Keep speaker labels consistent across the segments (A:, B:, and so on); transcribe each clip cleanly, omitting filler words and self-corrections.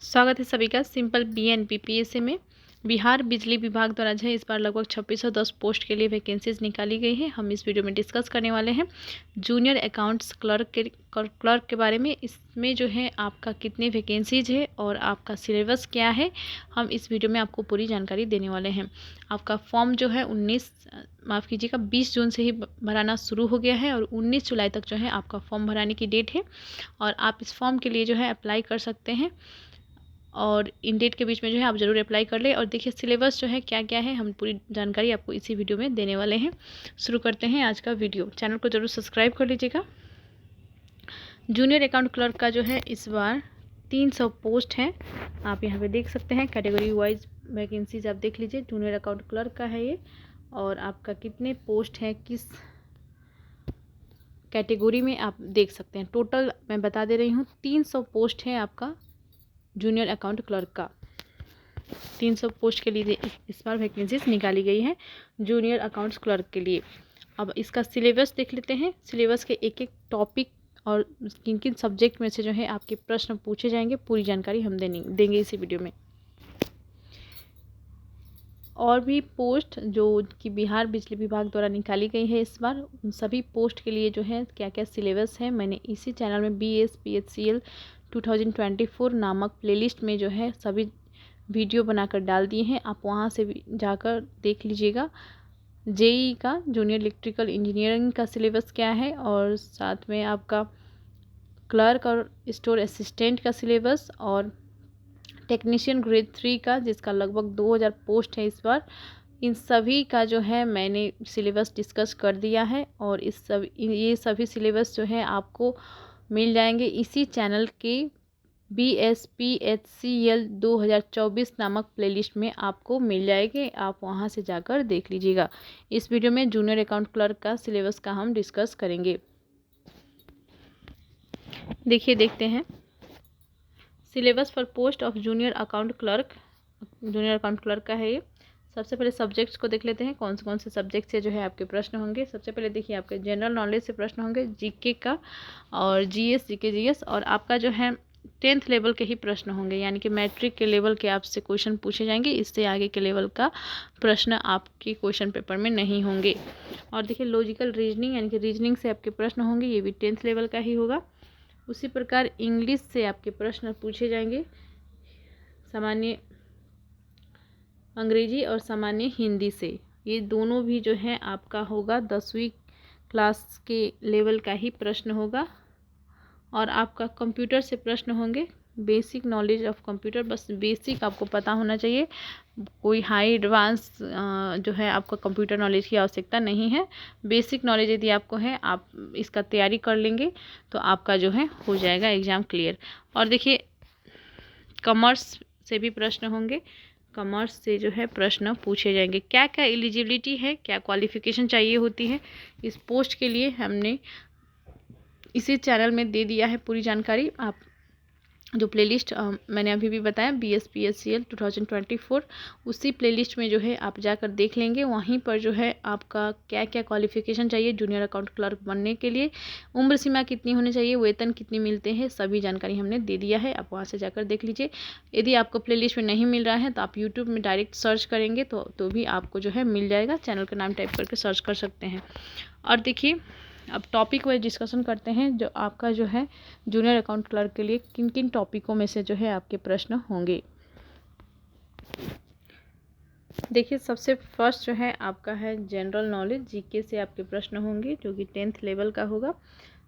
A: स्वागत है सभी का सिंपल बीएनपीपीएससी में। बिहार बिजली विभाग द्वारा जो है इस बार लगभग 2610 पोस्ट के लिए वैकेंसीज निकाली गई है। हम इस वीडियो में डिस्कस करने वाले हैं जूनियर अकाउंट्स क्लर्क के बारे में। इसमें जो है आपका कितने वैकेंसीज है और आपका सिलेबस क्या है, हम इस वीडियो में आपको पूरी जानकारी देने वाले हैं। आपका फॉर्म जो है 20 जून से ही भराना शुरू हो गया है और 19 जुलाई तक जो है आपका फॉर्म भराने की डेट है और आप इस फॉर्म के लिए जो है अप्लाई कर सकते हैं और इन डेट के बीच में जो है आप ज़रूर अप्लाई कर ले। और देखिए सिलेबस जो है क्या क्या है, हम पूरी जानकारी आपको इसी वीडियो में देने वाले हैं। शुरू करते हैं आज का वीडियो। चैनल को ज़रूर सब्सक्राइब कर लीजिएगा। जूनियर अकाउंट क्लर्क का जो है इस बार 300 पोस्ट हैं। आप यहाँ पे देख सकते हैं कैटेगरी वाइज वैकेंसीज आप देख लीजिए। जूनियर अकाउंट क्लर्क का है ये और आपका कितने पोस्ट हैं किस कैटेगरी में आप देख सकते हैं। टोटल मैं बता दे रही हूँ 300 पोस्ट है आपका जूनियर अकाउंट क्लर्क का। 300 पोस्ट के लिए इस बार वैकेंसीज निकाली गई है जूनियर अकाउंट्स क्लर्क के लिए। अब इसका सिलेबस देख लेते हैं। सिलेबस के एक एक टॉपिक और किन किन सब्जेक्ट में से जो है आपके प्रश्न पूछे जाएंगे, पूरी जानकारी हम देंगे इसी वीडियो में। और भी पोस्ट जो कि बिहार बिजली विभाग द्वारा निकाली गई है इस बार, उन सभी पोस्ट के लिए जो है क्या क्या सिलेबस है मैंने इसी चैनल में BSPHCL 2024 नामक प्लेलिस्ट में जो है सभी वीडियो बनाकर डाल दिए हैं। आप वहां से भी जाकर देख लीजिएगा। जेई का जूनियर इलेक्ट्रिकल इंजीनियरिंग का सिलेबस क्या है और साथ में आपका क्लर्क और स्टोर असिस्टेंट का सिलेबस और टेक्नीशियन ग्रेड 3 का जिसका लगभग 2000 पोस्ट है इस बार, इन सभी का जो है मैंने सिलेबस डिस्कस कर दिया है। और ये सभी सिलेबस जो है आपको मिल जाएंगे इसी चैनल के BSPHCL 2024 नामक प्लेलिस्ट में आपको मिल जाएंगे। आप वहां से जाकर देख लीजिएगा। इस वीडियो में जूनियर अकाउंट क्लर्क का सिलेबस का हम डिस्कस करेंगे। देखते हैं syllabus for post of junior account clerk का है ये। सबसे पहले सब्जेक्ट्स को देख लेते हैं कौन से सब्जेक्ट से जो है आपके प्रश्न होंगे। सबसे पहले देखिए आपके जनरल नॉलेज से प्रश्न होंगे, जीके का और जीएस, जीके जीएस, और आपका जो है 10th लेवल के ही प्रश्न होंगे, यानी कि मैट्रिक के लेवल के आपसे क्वेश्चन पूछे जाएंगे। इससे आगे के लेवल का प्रश्न आपके क्वेश्चन पेपर में नहीं होंगे। और देखिए लॉजिकल रीजनिंग यानी कि रीजनिंग से आपके प्रश्न होंगे, ये भी 10th लेवल का ही होगा। उसी प्रकार इंग्लिश से आपके प्रश्न पूछे जाएंगे, सामान्य अंग्रेजी और सामान्य हिंदी से। ये दोनों भी जो है आपका होगा 10वीं क्लास के लेवल का ही प्रश्न होगा। और आपका कंप्यूटर से प्रश्न होंगे, बेसिक नॉलेज ऑफ कंप्यूटर, बस बेसिक आपको पता होना चाहिए। कोई हाई एडवांस जो है आपका कंप्यूटर नॉलेज की आवश्यकता नहीं है। बेसिक नॉलेज यदि आपको है, आप इसका तैयारी कर लेंगे तो आपका जो है हो जाएगा एग्ज़ाम क्लियर। और देखिए कॉमर्स से भी प्रश्न होंगे, कॉमर्स से जो है प्रश्न पूछे जाएंगे। क्या क्या एलिजिबिलिटी है, क्या क्वालिफिकेशन चाहिए होती है इस पोस्ट के लिए, हमने इसी चैनल में दे दिया है पूरी जानकारी। आप जो प्लेलिस्ट मैंने अभी भी बताया BSPHCL 2024, उसी प्लेलिस्ट में जो है आप जाकर देख लेंगे। वहीं पर जो है आपका क्या क्या क्वालिफिकेशन चाहिए जूनियर अकाउंट क्लर्क बनने के लिए, उम्र सीमा कितनी होनी चाहिए, वेतन कितनी मिलते हैं, सभी जानकारी हमने दे दिया है। आप वहां से जाकर देख लीजिए। यदि आपको प्लेलिस्ट में नहीं मिल रहा है तो आप यूट्यूब में डायरेक्ट सर्च करेंगे तो भी आपको जो है मिल जाएगा। चैनल का नाम टाइप करके सर्च कर सकते हैं। और देखिए अब टॉपिक वाइज डिस्कशन करते हैं। जो आपका जो है जूनियर अकाउंट क्लर्क के लिए किन किन टॉपिकों में से जो है आपके प्रश्न होंगे। देखिए सबसे फर्स्ट जो है आपका है जनरल नॉलेज, जीके से आपके प्रश्न होंगे जो कि 10th लेवल का होगा।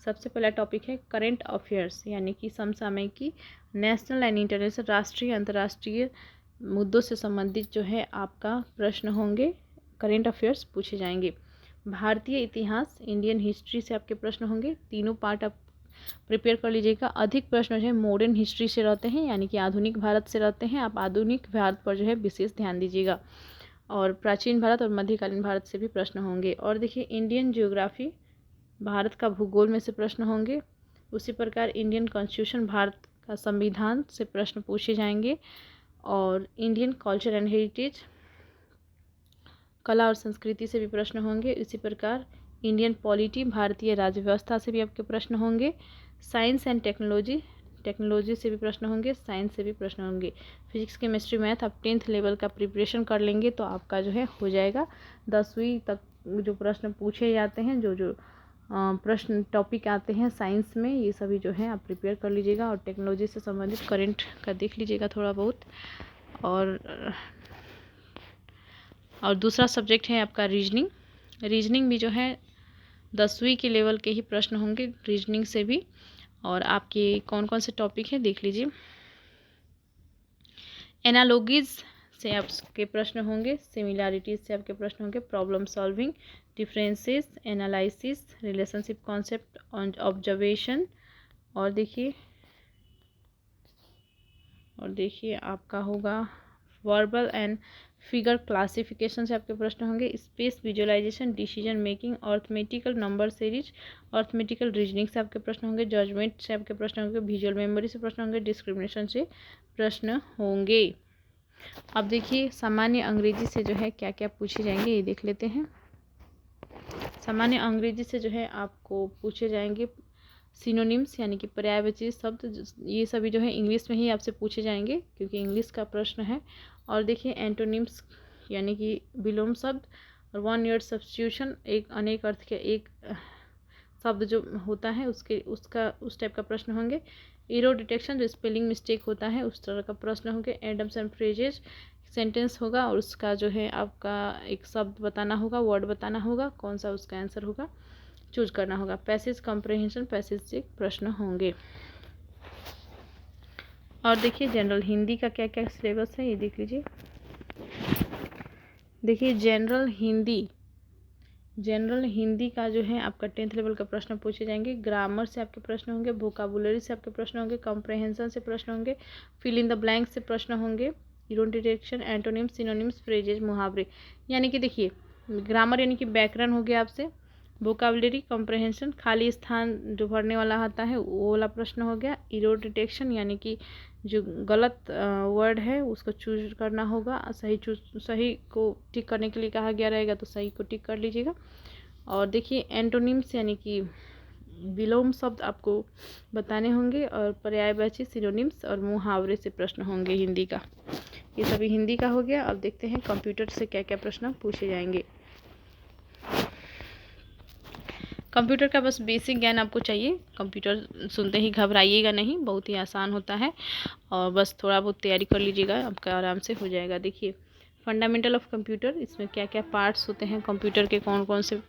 A: सबसे पहला टॉपिक है करंट अफेयर्स, यानी कि समसामयिकी, नेशनल एंड इंटरनेशनल, राष्ट्रीय अंतर्राष्ट्रीय मुद्दों से संबंधित जो है आपका प्रश्न होंगे, करंट अफेयर्स पूछे जाएंगे। भारतीय इतिहास, इंडियन हिस्ट्री से आपके प्रश्न होंगे। तीनों पार्ट आप प्रिपेयर कर लीजिएगा। अधिक प्रश्न जो है मॉडर्न हिस्ट्री से रहते हैं, यानी कि आधुनिक भारत से रहते हैं। आप आधुनिक भारत पर जो है विशेष ध्यान दीजिएगा। और प्राचीन भारत और मध्यकालीन भारत से भी प्रश्न होंगे। और देखिए इंडियन ज्योग्राफी, भारत का भूगोल में से प्रश्न होंगे। उसी प्रकार इंडियन कॉन्स्टिट्यूशन, भारत का संविधान से प्रश्न पूछे जाएंगे। और इंडियन कल्चर एंड हेरिटेज, कला और संस्कृति से भी प्रश्न होंगे। इसी प्रकार इंडियन पॉलिटी, भारतीय राज्य व्यवस्था से भी आपके प्रश्न होंगे। साइंस एंड टेक्नोलॉजी, टेक्नोलॉजी से भी प्रश्न होंगे, साइंस से भी प्रश्न होंगे। फिजिक्स, केमिस्ट्री, मैथ आप 10th लेवल का प्रिपरेशन कर लेंगे तो आपका जो है हो जाएगा। 10वीं तक जो प्रश्न पूछे जाते हैं, जो प्रश्न टॉपिक आते हैं साइंस में, ये सभी जो है आप प्रिपेयर कर लीजिएगा। और टेक्नोलॉजी से संबंधित करंट का देख लीजिएगा थोड़ा बहुत। और दूसरा सब्जेक्ट है आपका रीजनिंग। रीजनिंग भी जो है 10वीं के लेवल के ही प्रश्न होंगे रीजनिंग से भी। और आपके कौन कौन से टॉपिक है देख लीजिए। एनालॉजीज से आपके प्रश्न होंगे, सिमिलैरिटीज से आपके प्रश्न होंगे, problem solving, differences, analysis, relationship concept, observation. और देखिए आपका होगा वर्बल एंड फिगर क्लासिफिकेशन से आपके प्रश्न होंगे, space visualization, decision making, arithmetical number series, arithmetical reasoning से आपके प्रश्न होंगे, जजमेंट से आपके प्रश्न होंगे, विजुअल मेमोरी से प्रश्न होंगे, डिस्क्रिमिनेशन से प्रश्न होंगे। अब देखिए सामान्य अंग्रेजी से जो है क्या क्या पूछे जाएंगे ये देख लेते हैं। सामान्य अंग्रेजी से जो है आपको पूछे जाएंगे सिनोनिम्स यानी कि पर्यायवाची शब्द, ये सभी जो है इंग्लिश में ही आपसे पूछे जाएंगे क्योंकि इंग्लिश का प्रश्न है। और देखिए एंटोनिम्स यानी कि विलोम शब्द, और वन वर्ड सब्स्टिट्यूशन, एक अनेक अर्थ के एक शब्द जो होता है उस टाइप का प्रश्न होंगे। एरर डिटेक्शन, जो स्पेलिंग मिस्टेक होता है उस तरह का प्रश्न होंगे। एडम्स एंड फ्रेजेस, सेंटेंस होगा और उसका जो है आपका एक शब्द बताना होगा, वर्ड बताना होगा, कौन सा उसका आंसर होगा चूज करना होगा। पैसेज कॉम्प्रिहेंशन, पैसेज से प्रश्न होंगे। और देखिए जनरल हिंदी का क्या क्या सिलेबस है ये देख लीजिए। देखिए जनरल हिंदी का जो है आपका 10th लेवल का प्रश्न पूछे जाएंगे। ग्रामर से आपके प्रश्न होंगे, वोकाबुलरी से आपके प्रश्न होंगे, कॉम्प्रिहेंशन से प्रश्न होंगे, फिल इन द ब्लैंक से प्रश्न होंगे, iron detection, antonyms, synonyms, phrases, मुहावरे। यानी कि देखिए ग्रामर यानी कि व्याकरण हो गया आपसे, वोकाबुलरी, कॉम्प्रिहेंशन, खाली स्थान जो भरने वाला आता है वो वाला प्रश्न हो गया, इरोर डिटेक्शन यानी कि जो गलत वर्ड है उसको चूज करना होगा, सही को टिक करने के लिए कहा गया रहेगा तो सही को टिक कर लीजिएगा। और देखिए एंटोनिम्स यानी कि विलोम शब्द आपको बताने होंगे, और पर्यायवाची, सिनोनिम्स और मुहावरे से प्रश्न होंगे हिंदी का। ये सभी हिंदी का हो गया। अब देखते हैं कंप्यूटर से क्या क्या प्रश्न पूछे जाएंगे। कंप्यूटर का बस बेसिक ज्ञान आपको चाहिए। कंप्यूटर सुनते ही घबराइएगा नहीं, बहुत ही आसान होता है और बस थोड़ा बहुत तैयारी कर लीजिएगा, आपका आराम से हो जाएगा। देखिए फंडामेंटल ऑफ कंप्यूटर, इसमें क्या क्या पार्ट्स होते हैं, कंप्यूटर के कौन कौन से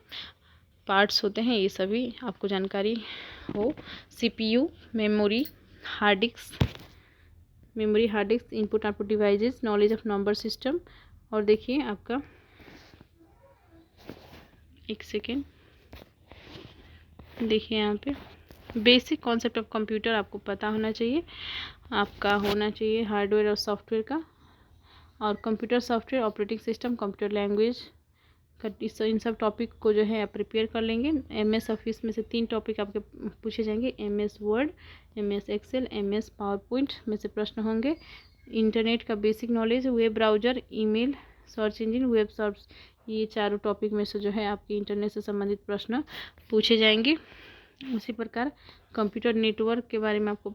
A: पार्ट्स होते हैं ये सभी आपको जानकारी हो। CPU, memory, hard disk, input output devices, knowledge of number system. और देखिए आपका एक सेकेंड, देखिए यहाँ पे बेसिक कॉन्सेप्ट ऑफ कंप्यूटर आपको पता होना चाहिए, आपका होना चाहिए हार्डवेयर और सॉफ्टवेयर का, और computer software, operating system, computer language, इन सब टॉपिक को जो है आप प्रिपेयर कर लेंगे। MS ऑफिस में से 3 टॉपिक आपके पूछे जाएंगे, MS word, MS excel, MS power point में से प्रश्न होंगे। इंटरनेट का basic knowledge, web browser, email, search engine, web search, ये चारों टॉपिक में से जो है आपके इंटरनेट से संबंधित प्रश्न पूछे जाएंगे। उसी प्रकार कंप्यूटर नेटवर्क के बारे में आपको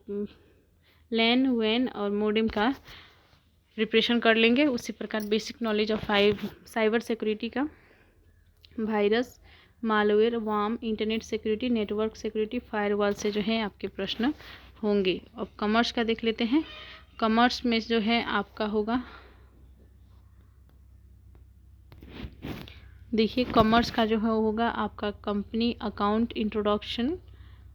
A: लैन, वैन और मोडेम का प्रिपरेशन कर लेंगे। उसी प्रकार basic knowledge of cyber security का, virus, malware, worm, internet security, network security, firewall से जो है आपके प्रश्न होंगे। अब कॉमर्स का देख लेते हैं। कॉमर्स में जो है आपका होगा, देखिए कॉमर्स का जो है होगा आपका कंपनी अकाउंट इंट्रोडक्शन,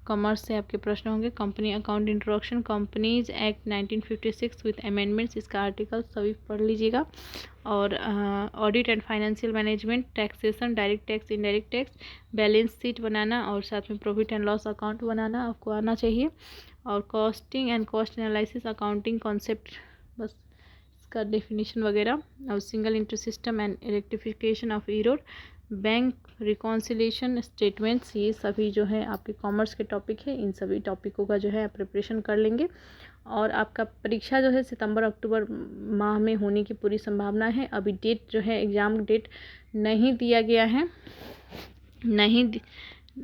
A: कॉमर्स से आपके प्रश्न होंगे। Company account introduction, companies act 1956 with amendments, इसका आर्टिकल सभी पढ़ लीजिएगा। और audit and financial management, taxation, direct tax, indirect tax, balance sheet बनाना और साथ में प्रॉफिट एंड लॉस अकाउंट बनाना आपको आना चाहिए। और costing and cost analysis, accounting concept, बस इसका डेफिनेशन वगैरह। और single entry system and rectification of error, bank reconciliation statements, ये सभी जो है आपके कॉमर्स के टॉपिक है। इन सभी टॉपिकों का जो है आप प्रिपरेशन कर लेंगे। और आपका परीक्षा जो है सितंबर अक्टूबर माह में होने की पूरी संभावना है। अभी डेट जो है एग्ज़ाम डेट नहीं दिया गया है,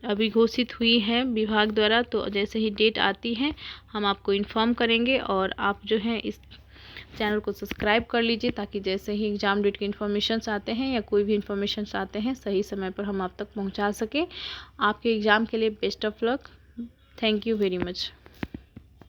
A: अभी घोषित हुई है विभाग द्वारा, तो जैसे ही डेट आती है हम आपको इन्फॉर्म करेंगे। और आप जो है इस चैनल को सब्सक्राइब कर लीजिए, ताकि जैसे ही एग्ज़ाम डेट के इन्फॉर्मेशंस आते हैं या कोई भी इन्फॉर्मेशंस आते हैं सही समय पर हम आप तक पहुंचा सकें। आपके एग्ज़ाम के लिए best of luck. Thank you very much.